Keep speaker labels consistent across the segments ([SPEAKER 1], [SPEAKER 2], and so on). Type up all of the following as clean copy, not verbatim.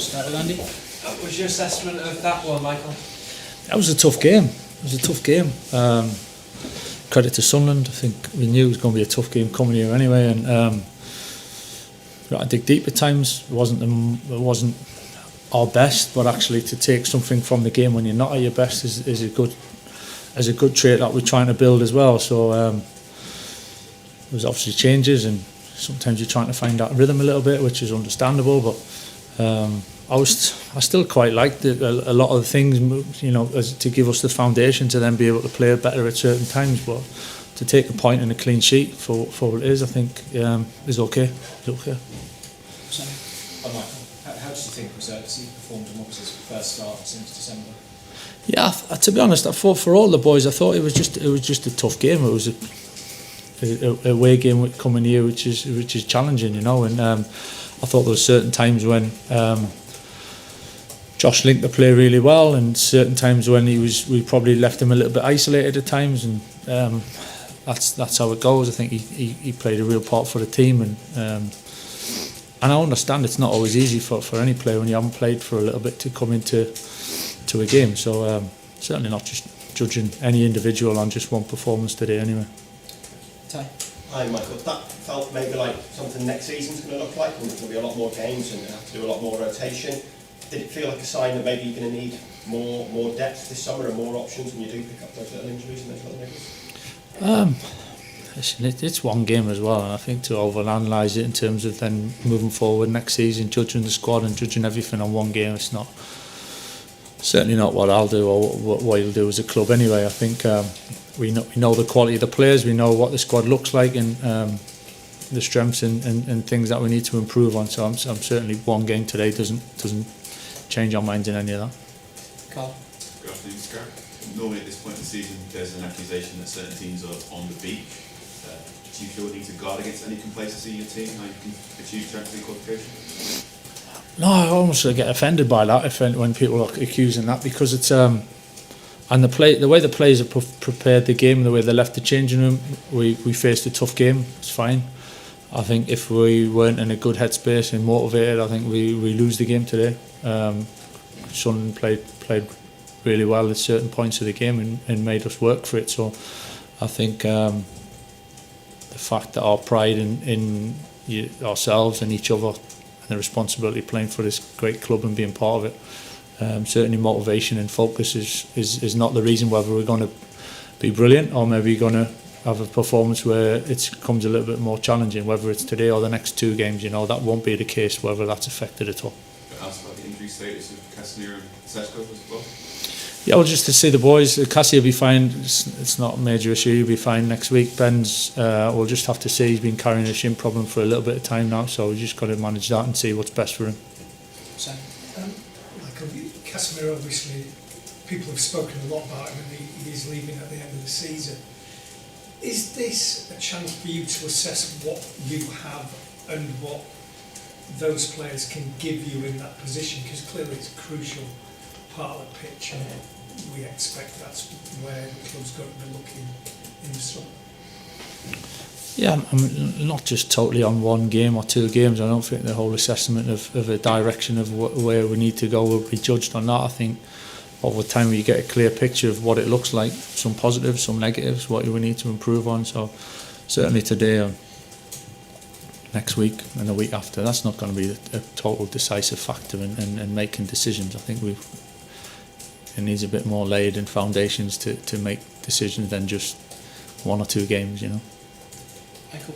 [SPEAKER 1] start with Andy.
[SPEAKER 2] What was your assessment of that one, Michael?
[SPEAKER 3] That was a tough game. Credit to Sunderland. I think we knew it was going to be a tough game coming here anyway, and I dig deep at times. It wasn't our best, but actually to take something from the game when you're not at your best is a good trait that we're trying to build as well. So there's obviously changes, and sometimes you're trying to find that rhythm a little bit, which is understandable. But I still quite liked it, a lot of the things, you know, to give us the foundation to then be able to play better at certain times. But to take a point and a clean sheet for what it is, I think is okay. It's okay.
[SPEAKER 1] Michael, how did you think Reserve performed, and what was his first start since December?
[SPEAKER 3] Yeah, to be honest, I thought for all the boys, I thought it was just a tough game. It was a away game coming here, which is challenging, you know. And I thought there were certain times when Josh linked the play really well, and certain times when we probably left him a little bit isolated at times, and that's how it goes. I think he played a real part for the team, and I understand it's not always easy for any player when you haven't played for a little bit to come into a game. So certainly not just judging any individual on just one performance today anyway.
[SPEAKER 1] Ty?
[SPEAKER 4] Hi Michael, that felt maybe like something next season's going to look like, and there's going to be a lot more games and have to do a lot more rotation. Did it feel like a sign that maybe you're going to need more depth this summer and more options when you do pick up those little injuries and those little niggles?
[SPEAKER 3] Listen, it's one game as well, and I think to overanalyse it in terms of then moving forward next season, judging the squad and judging everything on one game, it's not certainly not what I'll do or what you'll do as a club anyway. I think we know the quality of the players, we know what the squad looks like, and the strengths and things that we need to improve on. So I'm certainly one game today doesn't change our minds in any of that.
[SPEAKER 1] Carl?
[SPEAKER 5] Good afternoon, Carrick. Normally at this point in the season there's an accusation that certain teams are on the beach. Do you feel you need to guard against any complacency in your team, how you can achieve Champions League qualification?
[SPEAKER 3] No, I almost get offended by that when people are accusing that, because it's and the way the players have prepared the game, the way they left the changing room, we faced a tough game. It's fine. I think if we weren't in a good headspace and motivated, I think we lose the game today. Sunderland played really well at certain points of the game and made us work for it. So I think the fact that our pride in ourselves and each other, and the responsibility of playing for this great club and being part of it, certainly motivation and focus is not the reason whether we're going to be brilliant or maybe going to have a performance where it becomes a little bit more challenging, whether it's today or the next two games. You know, that won't be the case whether that's affected at all.
[SPEAKER 5] Asked about the injury status of Casimir and Seshko as well.
[SPEAKER 3] Yeah, well, just to see the boys, Cassie will be fine. It's not a major issue. He'll be fine next week. Ben's, we'll just have to see. He's been carrying a shin problem for a little bit of time now, so we've just got to manage that and see what's best for him.
[SPEAKER 6] Michael, Casimir, obviously, people have spoken a lot about him, and he is leaving at the end of the season. Is this a chance for you to assess what you have and what those players can give you in that position? Because clearly it's a crucial part of the pitch, and we expect that's where the club's going to be looking in the summer.
[SPEAKER 3] Yeah, I'm not just totally on one game or two games. I don't think the whole assessment of a direction of where we need to go will be judged on that. I think over time you get a clear picture of what it looks like, some positives, some negatives, what we need to improve on. So certainly today, next week and the week after, that's not going to be a total decisive factor in making decisions. I think it needs a bit more laid in foundations to make decisions than just one or two games, you know.
[SPEAKER 1] Michael?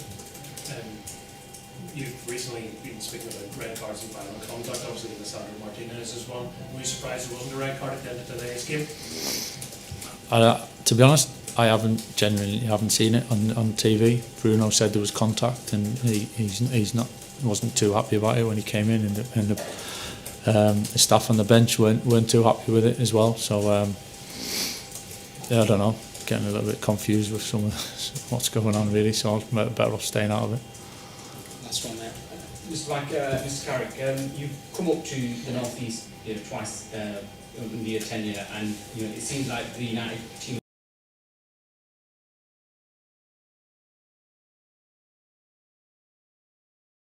[SPEAKER 7] You've recently been speaking about red cards and violent contact, obviously the Sandro Martinez is one. Were you surprised it wasn't a red card at the end of today's game?
[SPEAKER 3] To be honest, I haven't seen it on TV. Bruno said there was contact, and wasn't too happy about it when he came in, and the staff on the bench weren't too happy with it as well. So yeah, I don't know, getting a little bit confused with some of what's going on really. So I'm better off staying out of it.
[SPEAKER 1] Last one there.
[SPEAKER 8] Mr. Carrick, you've come up to the North East twice in your tenure, and it seems like the United team